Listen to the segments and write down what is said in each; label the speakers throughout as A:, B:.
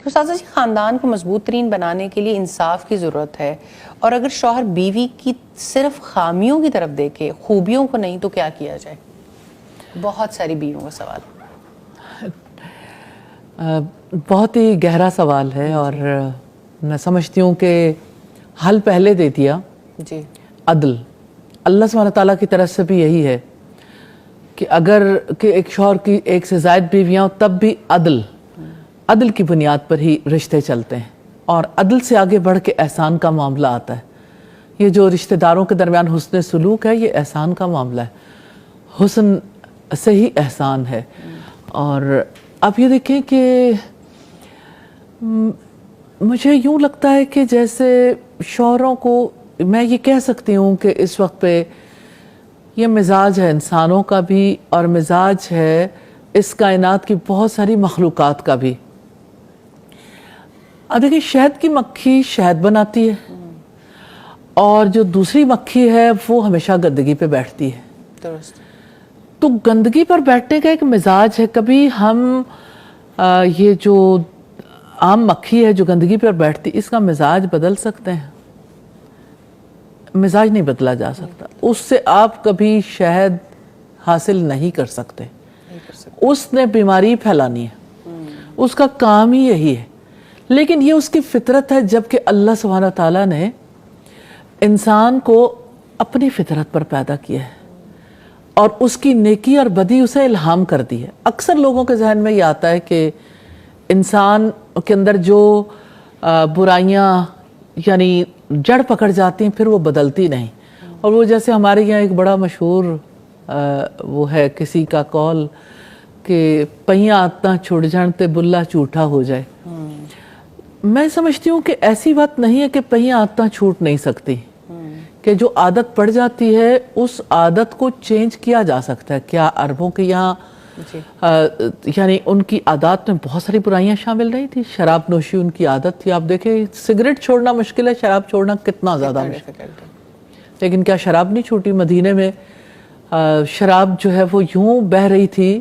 A: کہ استاذہ جی خاندان کو مضبوط ترین بنانے کے لیے انصاف کی ضرورت ہے، اور اگر شوہر بیوی کی صرف خامیوں کی طرف دیکھے، خوبیوں کو نہیں، تو کیا کیا جائے؟ بہت ساری بیویوں کا سوال.
B: بہت ہی گہرا سوال ہے، اور میں سمجھتی ہوں کہ حل پہلے دے دیا.
A: جی.
B: عدل. اللہ سبحانہ تعالیٰ کی طرف سے بھی یہی ہے کہ اگر کہ ایک شوہر کی ایک سے زائد بیویاں ہوں تب بھی عدل کی بنیاد پر ہی رشتے چلتے ہیں، اور عدل سے آگے بڑھ کے احسان کا معاملہ آتا ہے. یہ جو رشتہ داروں کے درمیان حسن سلوک ہے، یہ احسان کا معاملہ ہے، حسن سے ہی احسان ہے. اور آپ یہ دیکھیں کہ مجھے یوں لگتا ہے کہ جیسے شوہروں کو میں یہ کہہ سکتی ہوں کہ اس وقت پہ یہ مزاج ہے انسانوں کا بھی، اور مزاج ہے اس کائنات کی بہت ساری مخلوقات کا بھی. اب دیکھیں، شہد کی مکھی شہد بناتی ہے، اور جو دوسری مکھی ہے وہ ہمیشہ گندگی پہ بیٹھتی ہے.
A: درست.
B: تو گندگی پر بیٹھنے کا ایک مزاج ہے. کبھی ہم یہ جو عام مکھی ہے جو گندگی پر بیٹھتی، اس کا مزاج بدل سکتے ہیں؟ مزاج نہیں بدلا جا سکتا. اس سے آپ کبھی شہد حاصل نہیں کر سکتے. اس نے بیماری پھیلانی ہے، اس کا کام ہی یہی ہے. لیکن یہ اس کی فطرت ہے، جبکہ اللہ سبحانہ تعالیٰ نے انسان کو اپنی فطرت پر پیدا کیا ہے، اور اس کی نیکی اور بدی اسے الہام کر دی ہے. اکثر لوگوں کے ذہن میں یہ آتا ہے کہ انسان کے اندر جو برائیاں یعنی جڑ پکڑ جاتی ہیں پھر وہ بدلتی نہیں. اور وہ جیسے ہمارے یہاں ایک بڑا مشہور وہ ہے کسی کا قول کہ پہیاں آتاں چھوڑ جان تے بلا جھوٹا ہو جائے. میں سمجھتی ہوں کہ ایسی بات نہیں ہے کہ پہیاں آتاں چھوٹ نہیں سکتی، کہ جو عادت پڑ جاتی ہے اس عادت کو چینج کیا جا سکتا ہے. کیا عربوں کے یہاں یعنی ان کی عادات میں بہت ساری برائیاں شامل نہیں تھی؟ شراب نوشی ان کی عادت تھی. آپ دیکھیں، سگریٹ چھوڑنا مشکل ہے، شراب چھوڑنا کتنا زیادہ مشکل ہے. لیکن کیا شراب نہیں چھوٹی؟ مدینے میں شراب جو ہے وہ یوں بہہ رہی تھی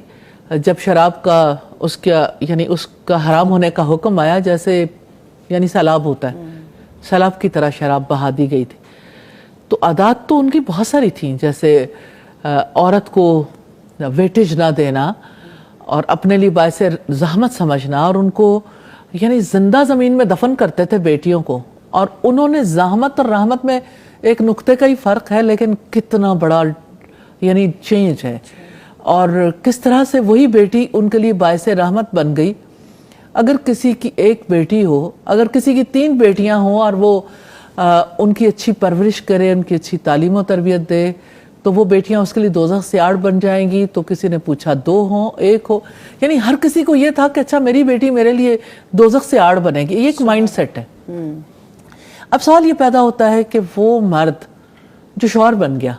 B: جب شراب کا اس کا حرام ہونے کا حکم آیا، جیسے یعنی سیلاب ہوتا ہے، سیلاب کی طرح شراب بہا دی گئی تھی. تو عادات تو ان کی بہت ساری تھیں، جیسے عورت کو ویٹیج نہ دینا، اور اپنے لیے باعث زحمت سمجھنا، اور ان کو یعنی زندہ زمین میں دفن کرتے تھے بیٹیوں کو. اور انہوں نے زحمت اور رحمت میں ایک نقطے کا ہی فرق ہے، لیکن کتنا بڑا یعنی چینج ہے، اور کس طرح سے وہی بیٹی ان کے لیے باعث رحمت بن گئی. اگر کسی کی ایک بیٹی ہو، اگر کسی کی 3 بیٹیاں ہوں، اور وہ ان کی اچھی پرورش کرے، ان کی اچھی تعلیم و تربیت دے، تو وہ بیٹیاں اس کے لیے دوزخ سے آڑ بن جائیں گی. تو کسی نے پوچھا 2 ہوں 1 ہو، یعنی ہر کسی کو یہ تھا کہ اچھا میری بیٹی میرے لیے دوزخ سے آڑ بنے گی. یہ ایک مائنڈ سیٹ ہے. اب سوال یہ پیدا ہوتا ہے کہ وہ مرد جو شوہر بن گیا،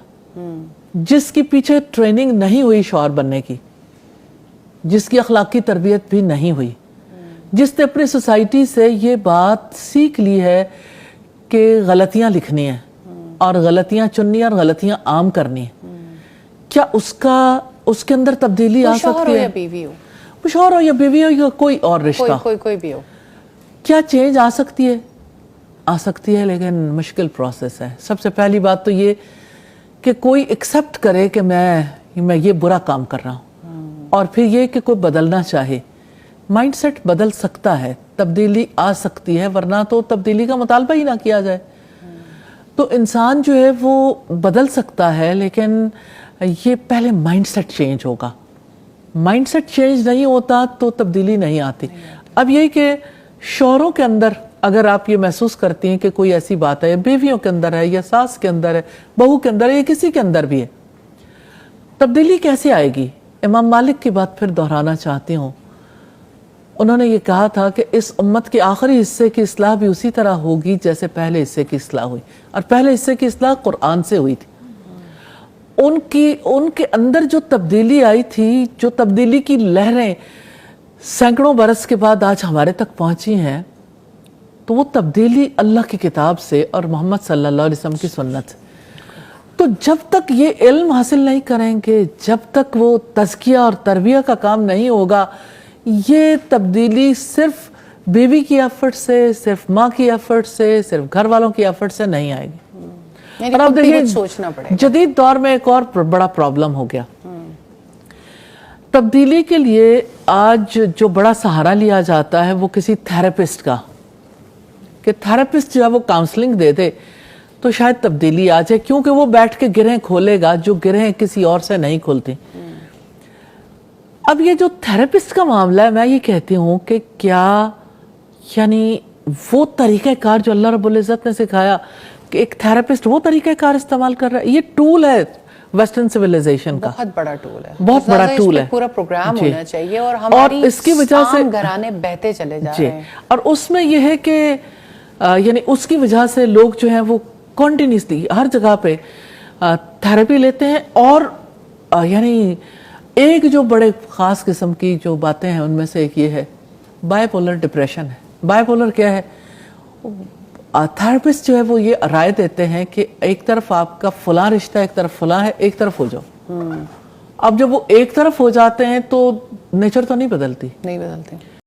B: جس کی پیچھے ٹریننگ نہیں ہوئی شوہر بننے کی، جس کی اخلاقی تربیت بھی نہیں ہوئی، جس نے اپنی سوسائٹی سے یہ بات سیکھ لی ہے کہ غلطیاں لکھنی ہیں اور غلطیاں چننی اور غلطیاں عام کرنی ہیں، کیا اس کے اندر تبدیلی آ سکتی ہے؟ وہ شوہر ہو یا بیوی ہو یا کوئی اور رشتہ،
A: کوئی بھی ہو،
B: کیا چینج آ سکتی ہے؟ آ سکتی ہے، لیکن مشکل پروسیس ہے. سب سے پہلی بات تو یہ کہ کوئی ایکسیپٹ کرے کہ میں یہ برا کام کر رہا ہوں، اور پھر یہ کہ کوئی بدلنا چاہے. مائنڈ سیٹ بدل سکتا ہے، تبدیلی آ سکتی ہے، ورنہ تو تبدیلی کا مطالبہ ہی نہ کیا جائے. تو انسان جو ہے وہ بدل سکتا ہے، لیکن یہ پہلے مائنڈ سیٹ چینج ہوگا. مائنڈ سیٹ چینج نہیں ہوتا تو تبدیلی نہیں آتی. اب یہی کہ شوہروں کے اندر اگر آپ یہ محسوس کرتی ہیں کہ کوئی ایسی بات ہے، بیویوں کے اندر ہے، یا ساس کے اندر ہے، بہو کے اندر ہے، یا کسی کے اندر بھی ہے، تبدیلی کیسے آئے گی؟ امام مالک کی بات پھر دہرانا چاہتی ہوں. انہوں نے یہ کہا تھا کہ اس امت کے آخری حصے کی اصلاح بھی اسی طرح ہوگی جیسے پہلے حصے کی اصلاح ہوئی، اور پہلے حصے کی اصلاح قرآن سے ہوئی تھی. ان کے اندر جو تبدیلی آئی تھی، جو تبدیلی کی لہریں سینکڑوں برس کے بعد آج ہمارے تک پہنچی ہیں، تو وہ تبدیلی اللہ کی کتاب سے اور محمد صلی اللہ علیہ وسلم کی سنت سے. تو جب تک یہ علم حاصل نہیں کریں گے، جب تک وہ تزکیہ اور تربیہ کا کام نہیں ہوگا، یہ تبدیلی صرف بیوی کی ایفرٹ سے، صرف ماں کی ایفرٹ سے، صرف گھر والوں کی ایفرٹ سے نہیں آئے گی.
A: یعنی
B: اور اب
A: خود بھی
B: دیکھیں
A: کچھ سوچنا پڑے گا.
B: جدید دور میں ایک اور بڑا پرابلم ہو گیا. تبدیلی کے لیے آج جو بڑا سہارا لیا جاتا ہے وہ کسی تھراپسٹ کا، کہ تھراپسٹ جو ہے وہ کاؤنسلنگ دے دے تو شاید تبدیلی آ جائے، کیونکہ وہ بیٹھ کے گرہیں کھولے گا جو گرہیں کسی اور سے نہیں کھولتی. اب یہ جو تھراپسٹ کا معاملہ ہے، میں یہ کہتی ہوں کہ کیا یعنی وہ طریقہ کار جو اللہ رب العزت نے سکھایا کہ ایک تھراپسٹ وہ طریقہ کار استعمال کر رہا ہے؟ یہ ٹول ہے ویسٹرن سویلائزیشن کا،
A: بہت بڑا ٹول ہے،
B: بہت بڑا ٹول ہے.
A: پورا پروگرام
B: جی.
A: ہونا چاہیے اور ہماری
B: اس کی وجہ سے
A: گھرانے بہتے چلے جا
B: جی
A: رہے ہیں.
B: اور اس میں یہ ہے کہ یعنی اس کی وجہ سے لوگ جو ہیں وہ کنٹینیوسلی ہر جگہ پہ تھراپی لیتے ہیں. اور یعنی ایک جو بڑے خاص قسم کی جو باتیں ہیں ان میں سے ایک یہ ہے بائی پولر ڈپریشن ہے. بائی پولر کیا ہے؟ تھراپسٹ جو ہے وہ یہ رائے دیتے ہیں کہ ایک طرف آپ کا فلاں رشتہ، ایک طرف فلاں ہے، ایک طرف ہو جاؤ. اب جب وہ ایک طرف ہو جاتے ہیں تو نیچر تو نہیں بدلتی.